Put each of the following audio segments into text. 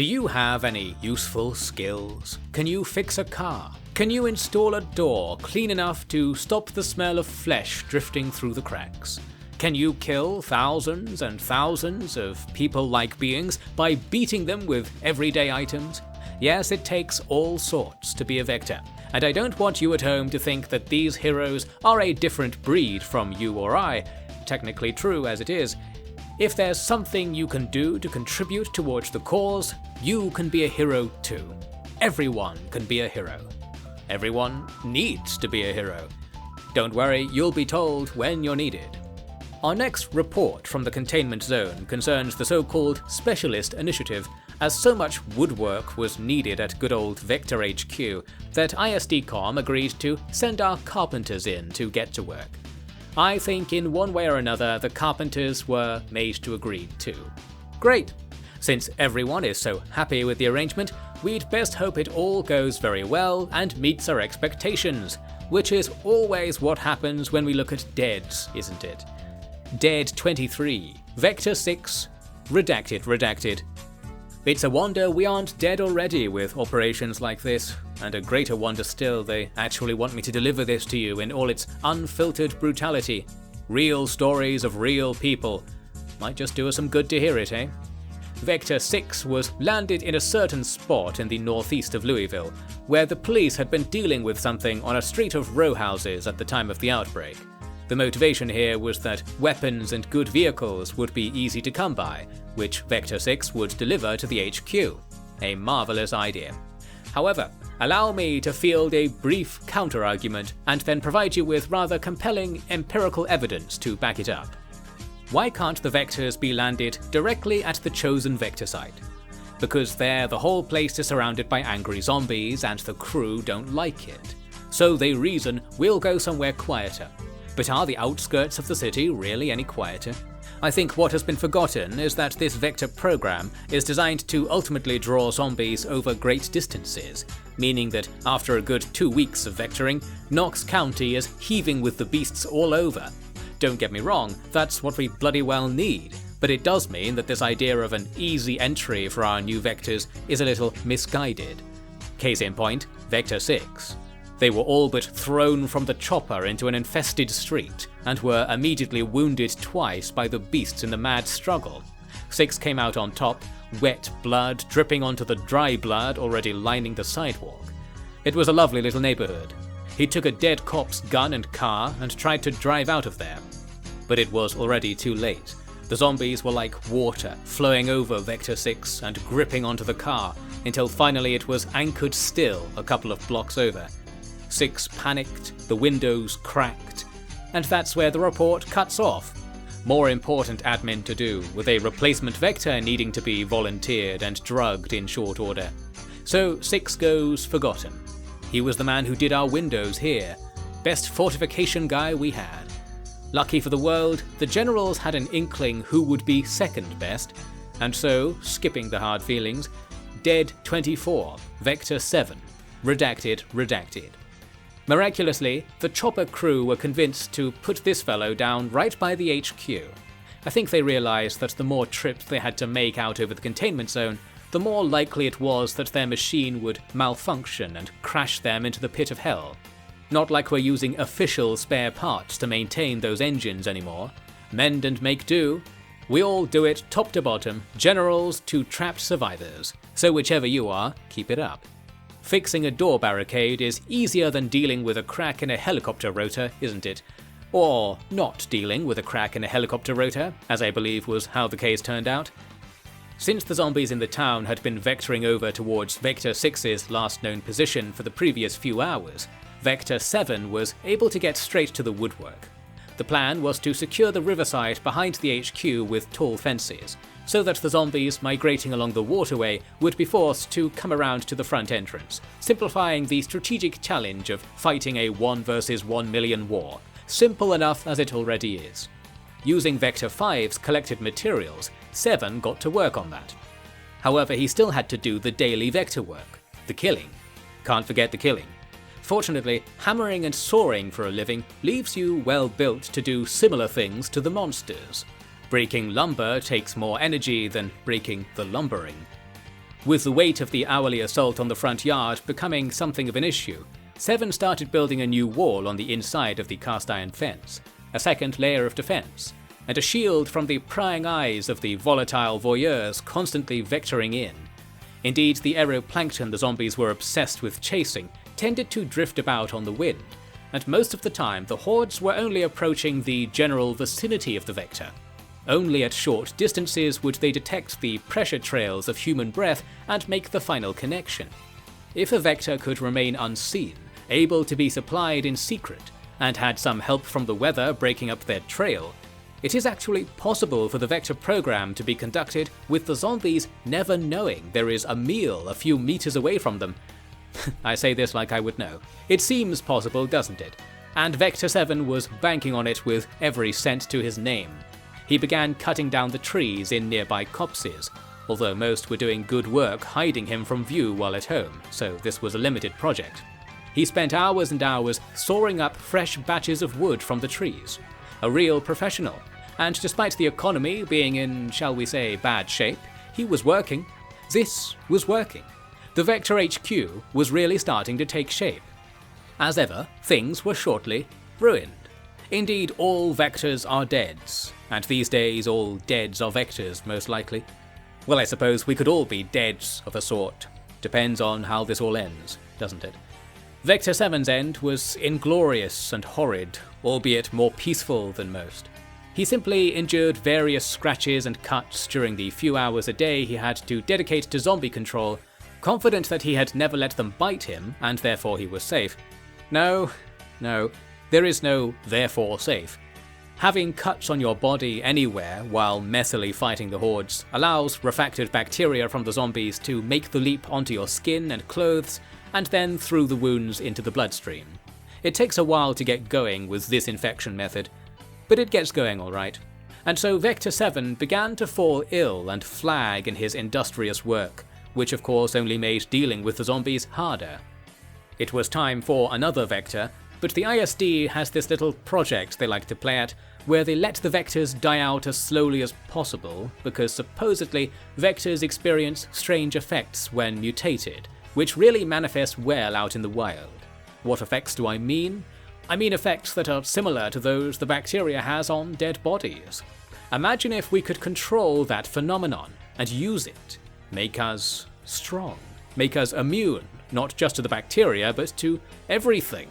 Do you have any useful skills? Can you fix a car? Can you install a door clean enough to stop the smell of flesh drifting through the cracks? Can you kill thousands and thousands of people-like beings by beating them with everyday items? Yes, it takes all sorts to be a Vector, and I don't want you at home to think that these heroes are a different breed from you or I, technically true as it is. If there's something you can do to contribute towards the cause, you can be a hero too. Everyone can be a hero. Everyone needs to be a hero. Don't worry, you'll be told when you're needed. Our next report from the containment zone concerns the so-called Specialist Initiative, as so much woodwork was needed at good old Vector HQ that ISDCOM agreed to send our carpenters in to get to work. I think in one way or another the carpenters were made to agree too. Great! Since everyone is so happy with the arrangement, we'd best hope it all goes very well and meets our expectations, which is always what happens when we look at deads, isn't it? Dead 23, Vector 6, redacted. It's a wonder we aren't dead already with operations like this, and a greater wonder still they actually want me to deliver this to you in all its unfiltered brutality. Real stories of real people. Might just do us some good to hear it, eh? Vector 6 was landed in a certain spot in the northeast of Louisville, where the police had been dealing with something on a street of row houses at the time of the outbreak. The motivation here was that weapons and good vehicles would be easy to come by, which Vector 6 would deliver to the HQ. A marvelous idea. However, allow me to field a brief counter-argument and then provide you with rather compelling empirical evidence to back it up. Why can't the Vectors be landed directly at the chosen Vector site? Because there the whole place is surrounded by angry zombies and the crew don't like it. So they reason we'll go somewhere quieter. But are the outskirts of the city really any quieter? I think what has been forgotten is that this Vector program is designed to ultimately draw zombies over great distances, meaning that after a good 2 weeks of vectoring, Knox County is heaving with the beasts all over. Don't get me wrong, that's what we bloody well need, but it does mean that this idea of an easy entry for our new Vectors is a little misguided. Case in point, Vector 6. They were all but thrown from the chopper into an infested street, and were immediately wounded twice by the beasts in the mad struggle. 6 came out on top, wet blood dripping onto the dry blood already lining the sidewalk. It was a lovely little neighborhood. He took a dead cop's gun and car and tried to drive out of there. But it was already too late. The zombies were like water, flowing over Vector 6 and gripping onto the car, until finally it was anchored still a couple of blocks over. 6 panicked, the windows cracked, and that's where the report cuts off. More important admin to do, with a replacement Vector needing to be volunteered and drugged in short order. So 6 goes forgotten. He was the man who did our windows here. Best fortification guy we had. Lucky for the world, the generals had an inkling who would be second best, and so, skipping the hard feelings, Dead 24, Vector 7, redacted. Miraculously, the chopper crew were convinced to put this fellow down right by the HQ. I think they realised that the more trips they had to make out over the containment zone, the more likely it was that their machine would malfunction and crash them into the pit of hell. Not like we're using official spare parts to maintain those engines anymore. Mend and make do. We all do it top to bottom, generals to trapped survivors. So whichever you are, keep it up. Fixing a door barricade is easier than dealing with a crack in a helicopter rotor, isn't it? Or not dealing with a crack in a helicopter rotor, as I believe was how the case turned out. Since the zombies in the town had been vectoring over towards Vector 6's last known position for the previous few hours, Vector 7 was able to get straight to the woodwork. The plan was to secure the riverside behind the HQ with tall fences, so that the zombies migrating along the waterway would be forced to come around to the front entrance, simplifying the strategic challenge of fighting a 1 versus 1 million war, simple enough as it already is. Using Vector 5's collected materials, 7 got to work on that. However, he still had to do the daily Vector work, the killing. Can't forget the killing. Fortunately, hammering and sawing for a living leaves you well built to do similar things to the monsters. Breaking lumber takes more energy than breaking the lumbering. With the weight of the hourly assault on the front yard becoming something of an issue, 7 started building a new wall on the inside of the cast iron fence, a second layer of defense, and a shield from the prying eyes of the volatile voyeurs constantly vectoring in. Indeed, the aeroplankton the zombies were obsessed with chasing tended to drift about on the wind, and most of the time the hordes were only approaching the general vicinity of the vector. Only at short distances would they detect the pressure trails of human breath and make the final connection. If a vector could remain unseen, able to be supplied in secret, and had some help from the weather breaking up their trail, it is actually possible for the vector program to be conducted with the zombies never knowing there is a meal a few meters away from them. I say this like I would know. It seems possible, doesn't it? And Vector 7 was banking on it with every cent to his name. He began cutting down the trees in nearby copses, although most were doing good work hiding him from view while at home, so this was a limited project. He spent hours and hours sawing up fresh batches of wood from the trees. A real professional, and despite the economy being in, shall we say, bad shape, he was working. This was working. The Vector HQ was really starting to take shape. As ever, things were shortly ruined. Indeed, all vectors are deads, and these days all deads are vectors, most likely. Well, I suppose we could all be deads of a sort. Depends on how this all ends, doesn't it? Vector 7's end was inglorious and horrid, albeit more peaceful than most. He simply endured various scratches and cuts during the few hours a day he had to dedicate to zombie control, confident that he had never let them bite him, and therefore he was safe. No, there is no therefore safe. Having cuts on your body anywhere while messily fighting the hordes allows refactored bacteria from the zombies to make the leap onto your skin and clothes, and then through the wounds into the bloodstream. It takes a while to get going with this infection method, but it gets going alright. And so Vector 7 began to fall ill and flag in his industrious work, which of course only made dealing with the zombies harder. It was time for another Vector, but the ISD has this little project they like to play at, where they let the Vectors die out as slowly as possible, because supposedly Vectors experience strange effects when mutated, which really manifest well out in the wild. What effects do I mean? I mean effects that are similar to those the bacteria has on dead bodies. Imagine if we could control that phenomenon and use it. Make us strong. Make us immune, not just to the bacteria, but to everything.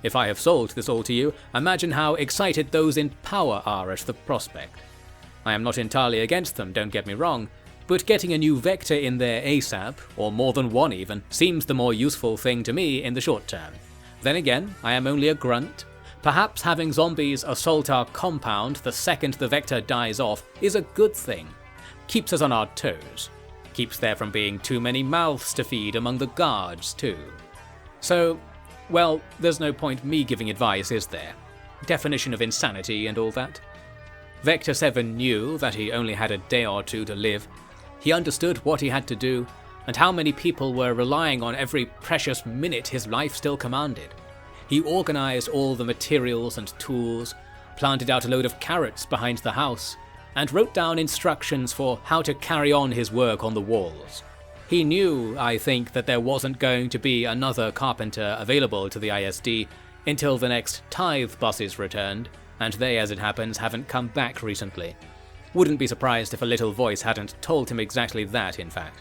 If I have sold this all to you, imagine how excited those in power are at the prospect. I am not entirely against them, don't get me wrong, but getting a new Vector in there ASAP, or more than one even, seems the more useful thing to me in the short term. Then again, I am only a grunt. Perhaps having zombies assault our compound the second the Vector dies off is a good thing. Keeps us on our toes. Keeps there from being too many mouths to feed among the guards too. So, well, there's no point me giving advice, is there? Definition of insanity and all that. Vector 7 knew that he only had a day or two to live. He understood what he had to do, and how many people were relying on every precious minute his life still commanded. He organised all the materials and tools, planted out a load of carrots behind the house, and wrote down instructions for how to carry on his work on the walls. He knew, I think, that there wasn't going to be another carpenter available to the ISD until the next Tithe buses returned, and they, as it happens, haven't come back recently. Wouldn't be surprised if a little voice hadn't told him exactly that, in fact.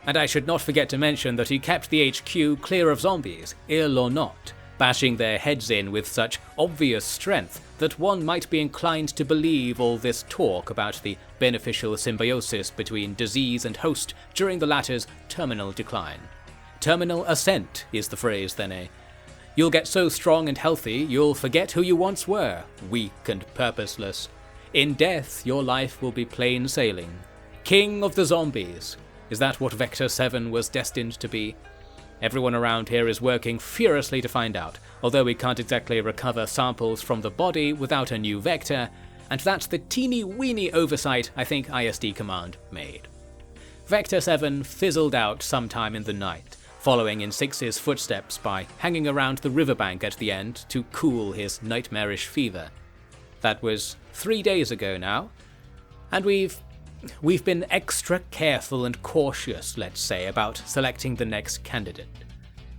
And I should not forget to mention that he kept the HQ clear of zombies, ill or not, bashing their heads in with such obvious strength that one might be inclined to believe all this talk about the beneficial symbiosis between disease and host during the latter's terminal decline. Terminal ascent is the phrase then, eh? You'll get so strong and healthy you'll forget who you once were, weak and purposeless. In death your life will be plain sailing. King of the zombies. Is that what Vector 7 was destined to be? Everyone around here is working furiously to find out, although we can't exactly recover samples from the body without a new Vector, and that's the teeny-weeny oversight I think ISD Command made. Vector 7 fizzled out sometime in the night, following in 6's footsteps by hanging around the riverbank at the end to cool his nightmarish fever. That was 3 days ago now, and we've we've been extra careful and cautious, let's say, about selecting the next candidate.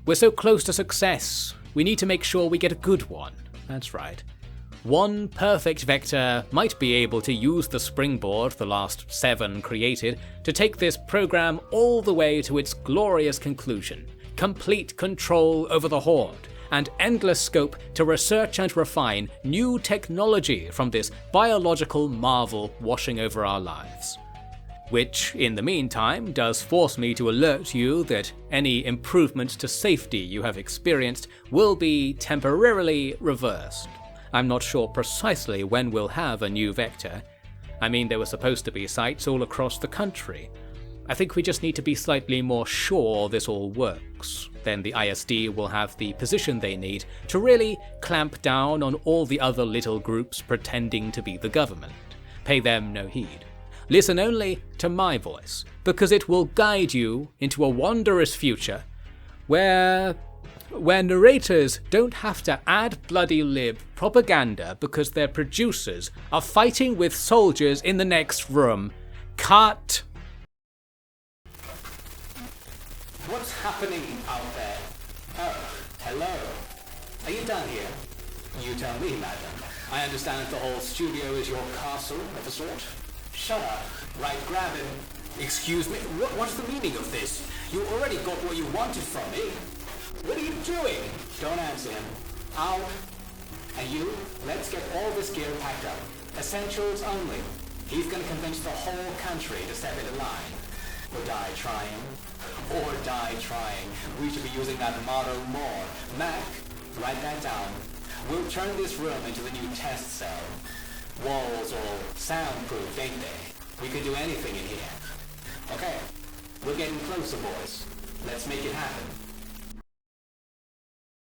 We're so close to success, we need to make sure we get a good one. That's right. One perfect vector might be able to use the springboard the last 7 created to take this program all the way to its glorious conclusion. Complete control over the Horde, and endless scope to research and refine new technology from this biological marvel washing over our lives. Which, in the meantime, does force me to alert you that any improvements to safety you have experienced will be temporarily reversed. I'm not sure precisely when we'll have a new vector. I mean, there were supposed to be sites all across the country. I think we just need to be slightly more sure this all works. Then the ISD will have the position they need to really clamp down on all the other little groups pretending to be the government. Pay them no heed. Listen only to my voice, because it will guide you into a wondrous future where narrators don't have to add bloody lib propaganda because their producers are fighting with soldiers in the next room. Cut! What's happening out there? Oh, hello. Are you down here? You tell me, madam. I understand the whole studio is your castle of a sort. Shut up. Right, grab him. Excuse me? What's the meaning of this? You already got what you wanted from me. What are you doing? Don't answer him. Out. And you, let's get all this gear packed up. Essentials only. He's gonna convince the whole country to step into line. Or die trying. Or die trying. We should be using that motto more. Mac, write that down. We'll turn this room into the new test cell. Walls all soundproof, ain't they? We could do anything in here. Okay, we're getting closer, boys. Let's make it happen.